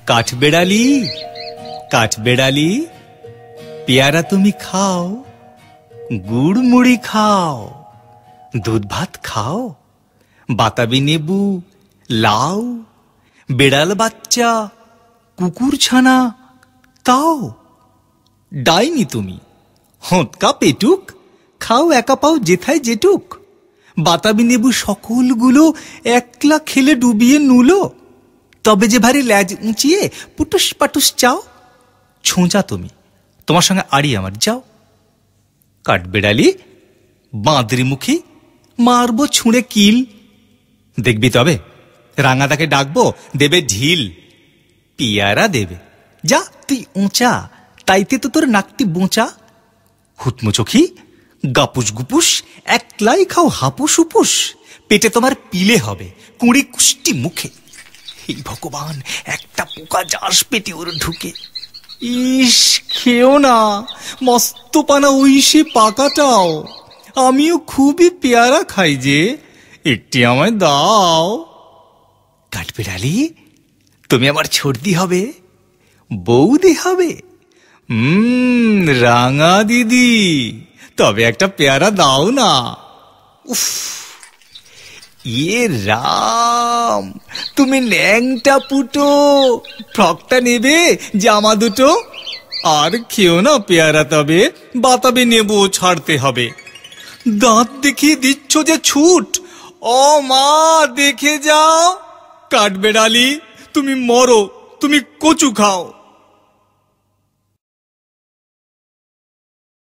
কাঠবেড়ালি, কাঠবেড়ালি, পেয়ারা তুমি খাও, গুড় মুড়ি খাও, দুধ ভাত খাও, বাতাবি নেবু, লাউ, বেড়াল বাচ্চা, কুকুর ছানা তাও। ডাইনি তুমি, হোঁতকা পেটুক, খাও একা পাও যেথায় যেটুক। বাতাবি নেবু সকলগুলো একলা খেলে ডুবিয়ে নুলো, তবে যে ভারী ল্যাজ উঁচিয়ে পুটুস পাটুস চাও। ছোঁচা তুমি, তোমার সঙ্গে আড়ি আমার, যাও। কাঠবেড়ালি, বাঁদরি মুখী, মারবো ছুঁড়ে কিল। দেখবি তবে রাঙাদাকে ডাকবো, দেবে ঢিল। পিয়ারা দেবে, যা তুই উঁচা, তাইতে তো তোর নাকটি বোঁচা। হুতমুচোখি, গাপুস গুপুস, একলাই খাও হাপুস উপুস। পেটে তোমার পিলে হবে, কুঁড়ি কুষ্টি মুখে। এই ভগবান, একটা পোকা যাস পেটে ওর ঢুকে। ইস, খেও না, মস্ত পানা ওই সে পাকাটাও। আমিও খুবই পেয়ারা খাই যে, একটি আমায় দাও। কাঠবেড়ালি, তুমি আমার ছর্দি হবে, বৌদি হবে। রাঙা দিদি, তবে একটা পেয়ারা দাও না। উফ, ইয়ে রাম, তুমি ন্যাংটা পুটো, ফ্রকটা নেবে, জামা দুটো। আর খেও না পেয়ারা, তবে বাতাবে নেবো ছাড়তে হবে। দাঁত দেখিয়ে দিচ্ছ যে ছুট, ও মা দেখে যাও। কাঠবেড়ালি, তুমি মরো, তুমি কচু খাও।